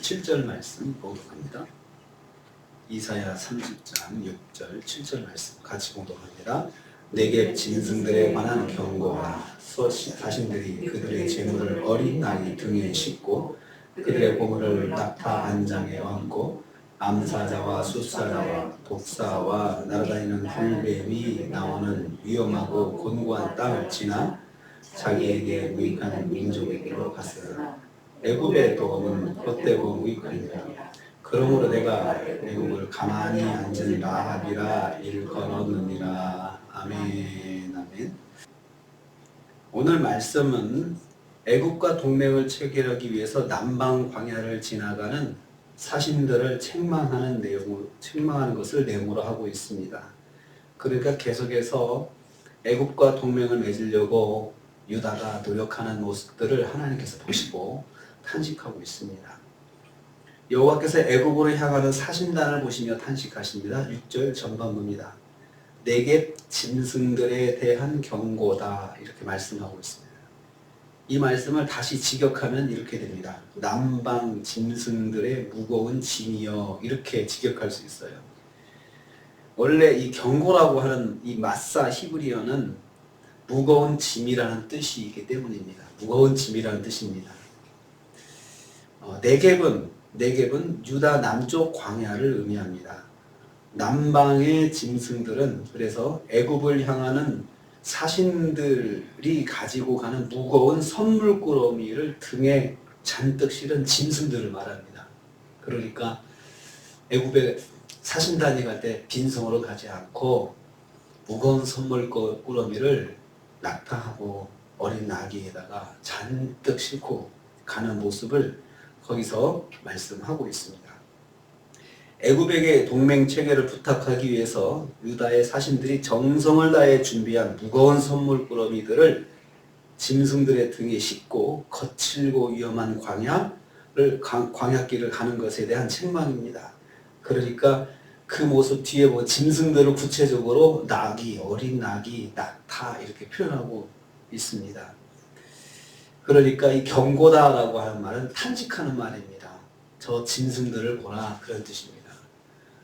7절 말씀 봉독합니다. 이사야 30장 6절 7절 말씀 같이 봉독합니다. 내게 짐승들에 관한 경고라. 사신들이 그들의 재물을 어린 나귀 등에 싣고 그들의 보물을 낙타 안장에 얹고 암사자와 숫사자와 독사와 날아다니는 불뱀이 나오는 위험하고 곤고한 땅을 지나 자기에게 무익한 민족에게로 갔으나 애굽의 도움은 헛되고 무익하니라. 그러므로 내가 애굽을 가만히 앉은 라합이라 일컬었느니라. 아멘. 아멘. 오늘 말씀은 애굽과 동맹을 체결하기 위해서 남방 광야를 지나가는 사신들을 책망하는 것을 내용으로 하고 있습니다. 그러니까 계속해서 애굽과 동맹을 맺으려고 유다가 노력하는 모습들을 하나님께서 보시고 탄식하고 있습니다. 여호와께서 애굽으로 향하는 사신단을 보시며 탄식하십니다. 6절 전반부입니다. 내게 짐승들에 대한 경고다, 이렇게 말씀하고 있습니다. 이 말씀을 다시 직역하면 이렇게 됩니다. 남방 짐승들의 무거운 짐이여, 이렇게 직역할 수 있어요. 원래 이 경고라고 하는 이 마사 히브리어는 무거운 짐이라는 뜻이기 때문입니다. 무거운 짐이라는 뜻입니다. 네겝은 유다 남쪽 광야를 의미합니다. 남방의 짐승들은 그래서 애굽을 향하는 사신들이 가지고 가는 무거운 선물꾸러미를 등에 잔뜩 실은 짐승들을 말합니다. 그러니까 애굽에 사신단이 갈 때 빈손으로 가지 않고 무거운 선물꾸러미를 낙타하고 어린 나귀에다가 잔뜩 싣고 가는 모습을 거기서 말씀하고 있습니다. 애굽에게 동맹 체결을 부탁하기 위해서 유다의 사신들이 정성을 다해 준비한 무거운 선물꾸러미들을 짐승들의 등에 싣고 거칠고 위험한 광야길을 가는 것에 대한 책망입니다. 그러니까 그 모습 뒤에 짐승들을 구체적으로 나귀, 어린 나귀, 낙타 이렇게 표현하고 있습니다. 그러니까 이 경고다라고 하는 말은 탄식하는 말입니다. 저 짐승들을 보라, 그런 뜻입니다.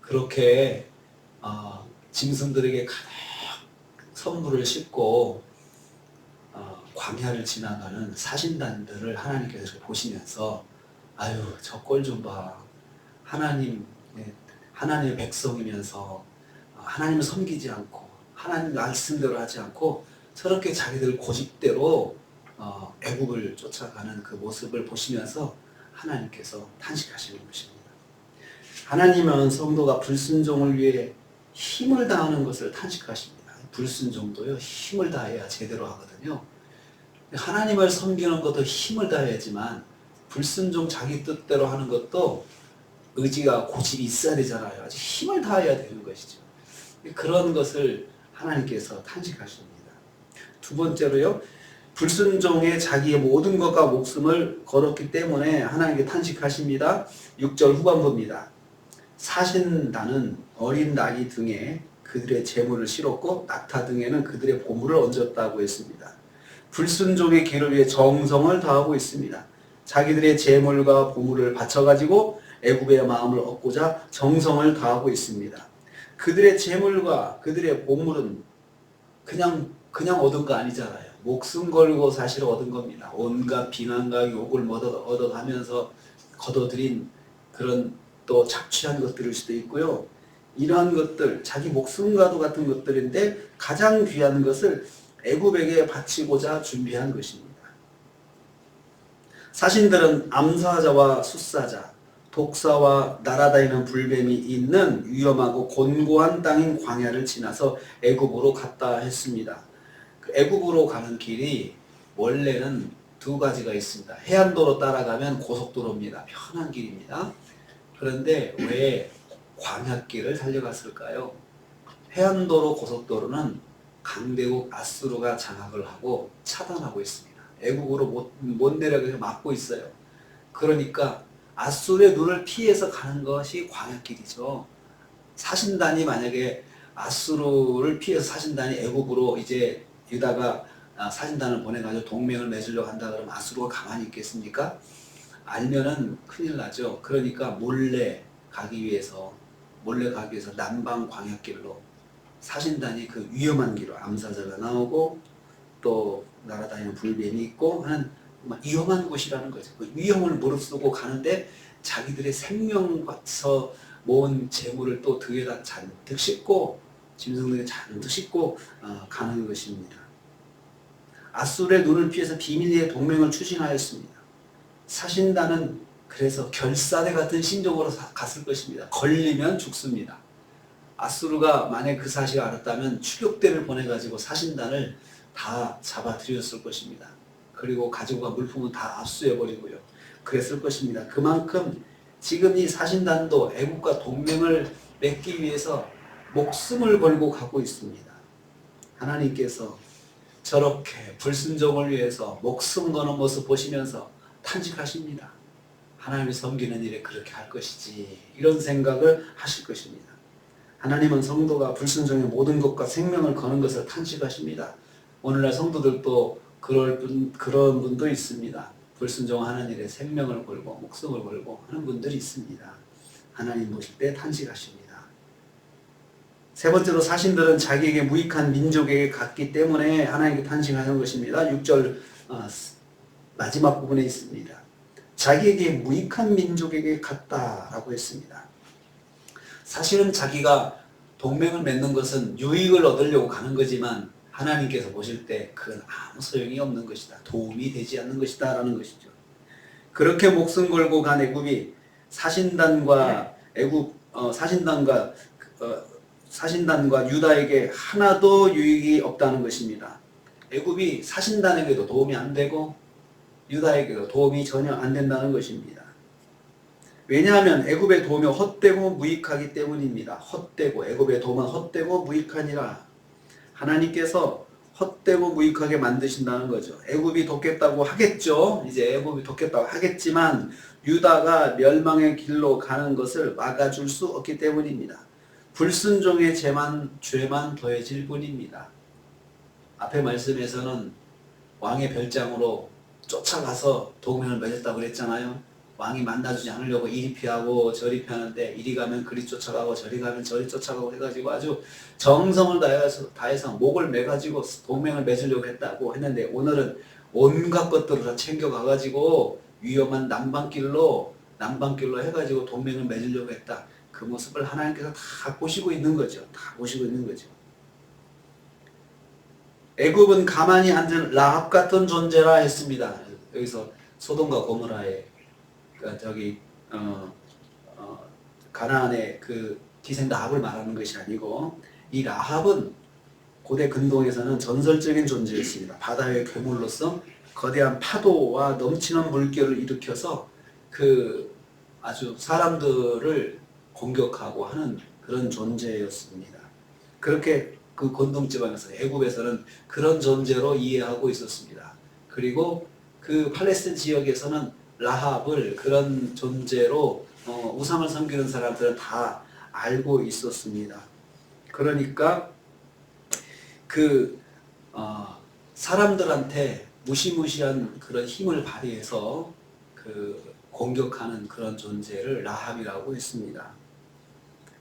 그렇게 짐승들에게 가득 선물을 싣고 광야를 지나가는 사신단들을 하나님께서 보시면서 아유, 저 꼴 좀 봐. 하나님의 백성이면서 하나님을 섬기지 않고 하나님 말씀대로 하지 않고 저렇게 자기들 고집대로 애굽을 쫓아가는 그 모습을 보시면서 하나님께서 탄식하시는 것입니다. 하나님은 성도가 불순종을 위해 힘을 다하는 것을 탄식하십니다. 불순종도요, 힘을 다해야 제대로 하거든요. 하나님을 섬기는 것도 힘을 다해야지만 불순종 자기 뜻대로 하는 것도 의지가 고집이 있어야 되잖아요. 아주 힘을 다해야 되는 것이죠. 그런 것을 하나님께서 탄식하십니다. 두 번째로요, 불순종에 자기의 모든 것과 목숨을 걸었기 때문에 하나님께 탄식하십니다. 6절 후반부입니다. 사신단은 어린 나귀 등에 그들의 재물을 실었고 낙타 등에는 그들의 보물을 얹었다고 했습니다. 불순종의 길을 위해 정성을 다하고 있습니다. 자기들의 재물과 보물을 바쳐가지고 애굽의 마음을 얻고자 정성을 다하고 있습니다. 그들의 재물과 그들의 보물은 그냥 얻은 거 아니잖아요. 목숨 걸고 사실 얻은 겁니다. 온갖 비난과 욕을 얻어가면서 거둬들인 그런 또 착취한 것들일 수도 있고요. 이러한 것들, 자기 목숨과도 같은 것들인데 가장 귀한 것을 애굽에게 바치고자 준비한 것입니다. 사신들은 암사자와 숫사자, 독사와 날아다니는 불뱀이 있는 위험하고 곤고한 땅인 광야를 지나서 애굽으로 갔다 했습니다. 그 애굽으로 가는 길이 원래는 두 가지가 있습니다. 해안도로 따라가면 고속도로입니다. 편한 길입니다. 그런데 왜 광야길을 달려갔을까요? 해안도로 고속도로는 강대국 아수르가 장악을 하고 차단하고 있습니다. 애국으로 못 내려가서 막고 있어요. 그러니까 아수르의 눈을 피해서 가는 것이 광야길이죠. 사신단이 만약에 아수르를 피해서 사신단이 애국으로 이제 유다가 사신단을 보내가지고 동맹을 맺으려고 한다 그러면 아수르가 가만히 있겠습니까? 알면은 큰일 나죠. 그러니까 몰래 가기 위해서 남방 광약길로 사신단이 그 위험한 길로 암사자가 나오고 또 날아다니는 불뱀이 있고 하는 위험한 곳이라는 거죠. 그 위험을 무릅쓰고 가는데 자기들의 생명 바쳐 모은 재물을 또 등에다 잔뜩 싣고 짐승 등에 잔뜩 싣고 가는 것입니다. 아수르의 눈을 피해서 비밀리에 동맹을 추진하였습니다. 사신단은 그래서 결사대 같은 심정으로 갔을 것입니다. 걸리면 죽습니다. 아수르가 만약 그 사실을 알았다면 추격대를 보내가지고 사신단을 다 잡아들였을 것입니다. 그리고 가지고 간 물품은 다 압수해버리고요. 그랬을 것입니다. 그만큼 지금 이 사신단도 애국과 동맹을 맺기 위해서 목숨을 걸고 가고 있습니다. 하나님께서 저렇게 불순종을 위해서 목숨 거는 모습 보시면서 탄식하십니다. 하나님이 섬기는 일에 그렇게 할 것이지 이런 생각을 하실 것입니다. 하나님은 성도가 불순종의 모든 것과 생명을 거는 것을 탄식하십니다. 오늘날 성도들도 그런 분도 있습니다. 불순종하는 일에 생명을 걸고 목숨을 걸고 하는 분들이 있습니다. 하나님 보실 때 탄식하십니다. 세 번째로 사신들은 자기에게 무익한 민족에게 갔기 때문에 하나님께 탄식하는 것입니다. 6절 마지막 부분에 있습니다. 자기에게 무익한 민족에게 갔다라고 했습니다. 사실은 자기가 동맹을 맺는 것은 유익을 얻으려고 가는 거지만 하나님께서 보실 때 그건 아무 소용이 없는 것이다. 도움이 되지 않는 것이다 라는 것이죠. 그렇게 목숨 걸고 간 애굽이 사신단과 유다에게 하나도 유익이 없다는 것입니다. 애굽이 사신단에게도 도움이 안 되고 유다에게도 도움이 전혀 안 된다는 것입니다. 왜냐하면 애굽의 도움이 헛되고 무익하기 때문입니다. 애굽의 도움은 헛되고 무익하니라. 하나님께서 헛되고 무익하게 만드신다는 거죠. 애굽이 돕겠다고 하겠죠. 이제 애굽이 돕겠다고 하겠지만 유다가 멸망의 길로 가는 것을 막아줄 수 없기 때문입니다. 불순종의 죄만 더해질 뿐입니다. 앞에 말씀에서는 왕의 별장으로 쫓아가서 동맹을 맺었다고 그랬잖아요. 왕이 만나주지 않으려고 이리 피하고 저리 피하는데 이리 가면 그리 쫓아가고 저리 가면 저리 쫓아가고 해가지고 아주 정성을 다해서 목을 매가지고 동맹을 맺으려고 했다고 했는데 오늘은 온갖 것들을 다 챙겨가가지고 위험한 남방길로 해가지고 동맹을 맺으려고 했다. 그 모습을 하나님께서 다 보시고 있는 거죠. 애굽은 가만히 앉은 라합 같은 존재라 했습니다. 여기서 소돔과 고모라의 가나안의 그 기생 라합을 말하는 것이 아니고 이 라합은 고대 근동에서는 전설적인 존재였습니다. 바다의 괴물로서 거대한 파도와 넘치는 물결을 일으켜서 그 아주 사람들을 공격하고 하는 그런 존재였습니다. 그렇게 그 근동지방에서 애굽에서는 그런 존재로 이해하고 있었습니다. 그리고 그 팔레스틴 지역에서는 라합을 그런 존재로 우상을 섬기는 사람들은 다 알고 있었습니다. 그러니까 그 사람들한테 무시무시한 그런 힘을 발휘해서 그 공격하는 그런 존재를 라합이라고 했습니다.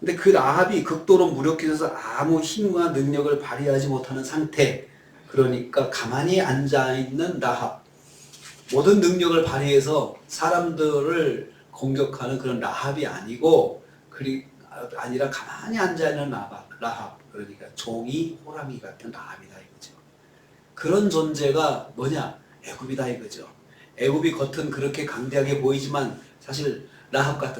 근데 그 라합이 극도로 무력해져서 아무 힘과 능력을 발휘하지 못하는 상태, 그러니까 가만히 앉아있는 라합, 모든 능력을 발휘해서 사람들을 공격하는 그런 라합이 아니라 가만히 앉아있는 라합, 그러니까 종이 호랑이 같은 라합이다 이거죠. 그런 존재가 뭐냐? 애굽이다 이거죠. 애굽이 겉은 그렇게 강대하게 보이지만 사실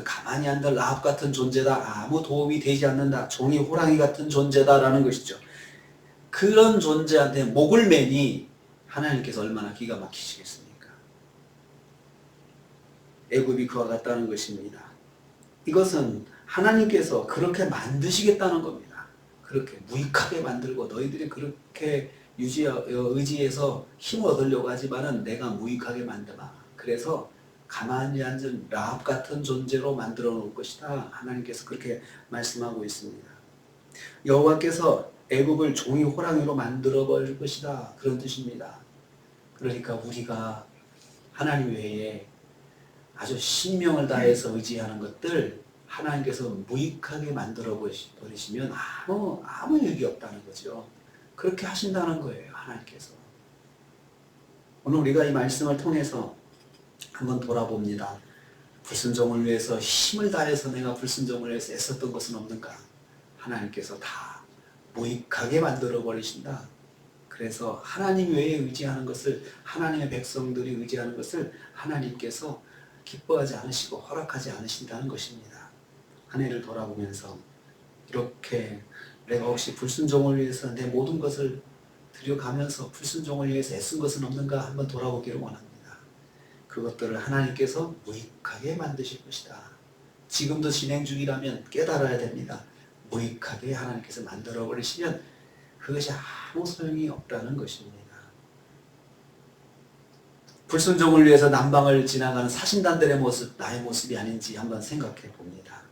가만히 앉은 라합 같은 존재다. 아무 도움이 되지 않는다. 종이 호랑이 같은 존재다라는 것이죠. 그런 존재한테 목을 매니 하나님께서 얼마나 기가 막히시겠습니까? 애굽이 그와 같다는 것입니다. 이것은 하나님께서 그렇게 만드시겠다는 겁니다. 그렇게 무익하게 만들고 너희들이 그렇게 의지해서 힘을 얻으려고 하지만은 내가 무익하게 만드마. 그래서 가만히 앉은 라합 같은 존재로 만들어 놓을 것이다. 하나님께서 그렇게 말씀하고 있습니다. 여호와께서 애굽을 종이 호랑이로 만들어 버릴 것이다. 그런 뜻입니다. 그러니까 우리가 하나님 외에 아주 신명을 다해서 의지하는 것들 하나님께서 무익하게 만들어 버리시면 아무 의미 없다는 거죠. 그렇게 하신다는 거예요, 하나님께서. 오늘 우리가 이 말씀을 통해서 한번 돌아봅니다. 불순종을 위해서 힘을 다해서 내가 불순종을 위해서 애썼던 것은 없는가? 하나님께서 다 무익하게 만들어 버리신다. 그래서 하나님 외에 의지하는 것을, 하나님의 백성들이 의지하는 것을 하나님께서 기뻐하지 않으시고 허락하지 않으신다는 것입니다. 한 해를 돌아보면서 이렇게 내가 혹시 불순종을 위해서 내 모든 것을 들여가면서 불순종을 위해서 애쓴 것은 없는가 한번 돌아보기를 원합니다. 그것들을 하나님께서 무익하게 만드실 것이다. 지금도 진행 중이라면 깨달아야 됩니다. 무익하게 하나님께서 만들어 버리시면 그것이 아무 소용이 없다는 것입니다. 불순종을 위해서 남방을 지나가는 사신단들의 모습, 나의 모습이 아닌지 한번 생각해 봅니다.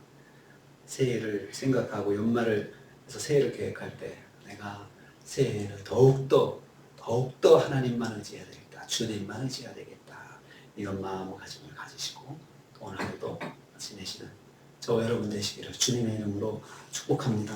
새해를 생각하고 연말을 해서 새해를 계획할 때 내가 새해에는 더욱더 하나님만 의지해야 되겠다. 주님만 의지해야 되겠다. 이런 마음가짐을 가지시고 오늘 하루도 지내시는 저와 여러분 되시기를 주님의 이름으로 축복합니다.